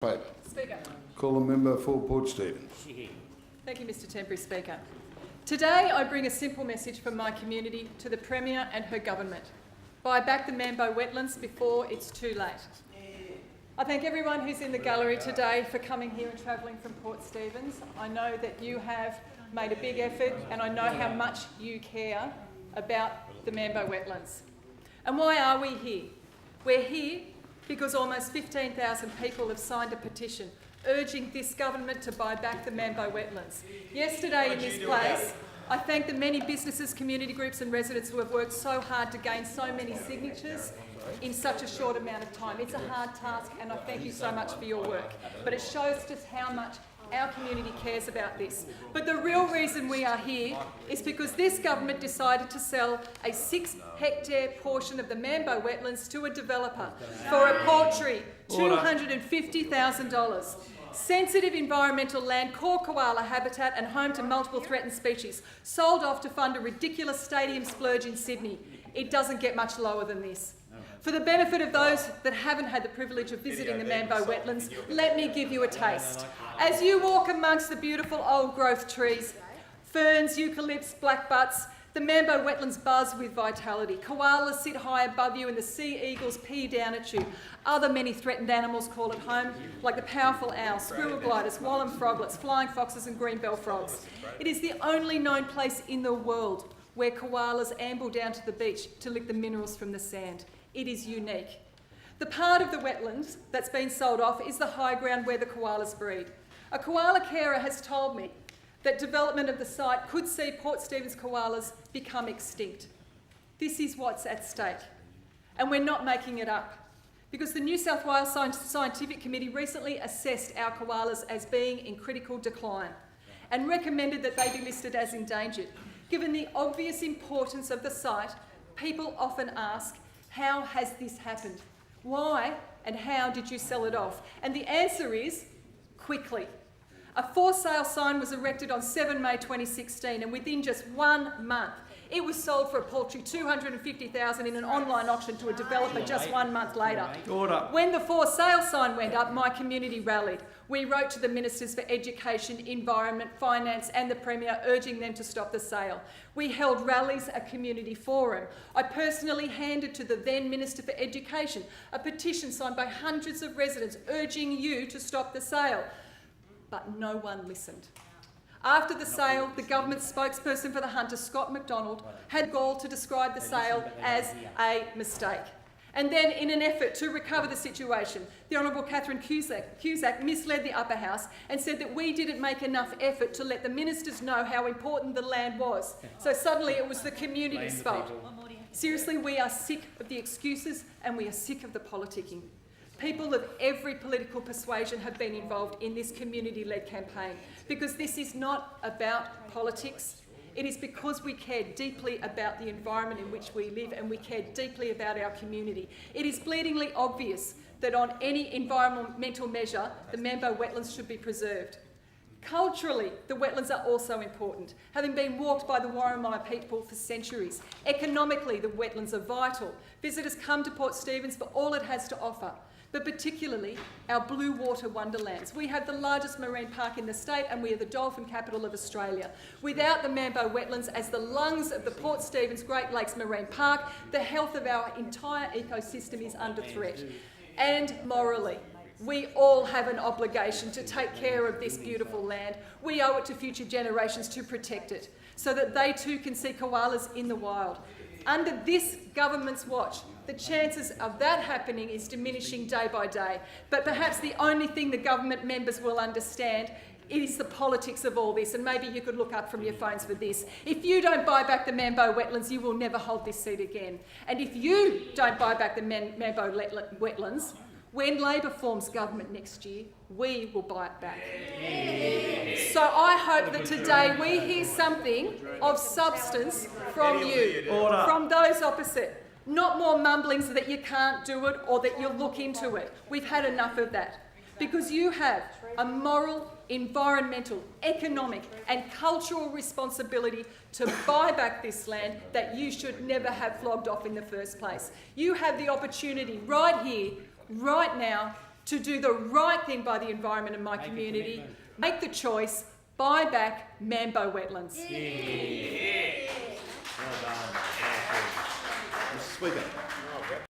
Favour. Speaker. Call the member for Port Stephens. Thank you, Mr Temporary Speaker. Today I bring a simple message from my community to the Premier and her government. Buy back the Mambo wetlands before it's too late. I thank everyone who's in the gallery today for coming here and travelling from Port Stephens. I know that you have made a big effort and I know how much you care about the Mambo wetlands. And why are we here? We're here because almost 15,000 people have signed a petition urging this government to buy back the Mambo wetlands. Yesterday in this place, I thank the many businesses, community groups and residents who have worked so hard to gain so many signatures in such a short amount of time. It's a hard task and I thank you so much for your work. But it shows just how much our community cares about this. But the real reason we are here is because this government decided to sell a 6-hectare portion of the Mambo wetlands to a developer for a paltry $250,000. Sensitive environmental land, core koala habitat and home to multiple threatened species, sold off to fund a ridiculous stadium splurge in Sydney. It doesn't get much lower than this. For the benefit of those that haven't had the privilege of visiting the Mambo wetlands, let me give you a taste. As you walk amongst the beautiful old growth trees, ferns, eucalypts, blackbutts, the Mambo wetlands buzz with vitality. Koalas sit high above you and the sea eagles pee down at you. Other many threatened animals call it home, like the powerful owl, squirrel gliders, wallam froglets, flying foxes and greenbell frogs. It is the only known place in the world where koalas amble down to the beach to lick the minerals from the sand. It is unique. The part of the wetlands that's been sold off is the high ground where the koalas breed. A koala carer has told me that development of the site could see Port Stephens koalas become extinct. This is what's at stake. And we're not making it up, because the New South Wales Scientific Committee recently assessed our koalas as being in critical decline and recommended that they be listed as endangered. Given the obvious importance of the site, people often ask, how has this happened? Why and how did you sell it off? And the answer is, quickly. A for sale sign was erected on 7 May 2016 and within just 1 month, it was sold for a paltry $250,000 in an online auction to a developer just 1 month later. Order. When the for sale sign went up, my community rallied. We wrote to the Ministers for Education, Environment, Finance and the Premier urging them to stop the sale. We held rallies, a community forum. I personally handed to the then Minister for Education a petition signed by hundreds of residents urging you to stop the sale. But no one listened. After the sale, the government spokesperson for the hunter, Scott McDonald, had gall to describe the sale as a mistake. And then, in an effort to recover the situation, the Honourable Catherine Cusack misled the upper house and said that we didn't make enough effort to let the ministers know how important the land was. So suddenly it was the community's fault. Seriously, we are sick of the excuses and we are sick of the politicking. People of every political persuasion have been involved in this community-led campaign because this is not about politics. It is because we care deeply about the environment in which we live and we care deeply about our community. It is bleedingly obvious that on any environmental measure, the Mambo wetlands should be preserved. Culturally, the wetlands are also important, having been walked by the Warramia people for centuries. Economically, the wetlands are vital. Visitors come to Port Stephens for all it has to offer, but particularly our blue water wonderlands. We have the largest marine park in the state and we are the dolphin capital of Australia. Without the Mambo wetlands as the lungs of the Port Stephens Great Lakes Marine Park, the health of our entire ecosystem is under threat. And morally, we all have an obligation to take care of this beautiful land. We owe it to future generations to protect it, so that they too can see koalas in the wild. Under this government's watch, the chances of that happening is diminishing day by day. But perhaps the only thing the government members will understand is the politics of all this, and maybe you could look up from your phones for this. If you don't buy back the Mambo wetlands, you will never hold this seat again. And if you don't buy back the Mambo wetlands, when Labor forms government next year, we will buy it back. So I hope that today we hear something of substance from you, from those opposite. Not more mumblings that you can't do it or that you'll look into it. We've had enough of that. Because you have a moral, environmental, economic and cultural responsibility to buy back this land that you should never have flogged off in the first place. You have the opportunity right here, right now, to do the right thing by the environment and my community, make the choice, buy back Mambo Wetlands. Well done. Mr. Speaker.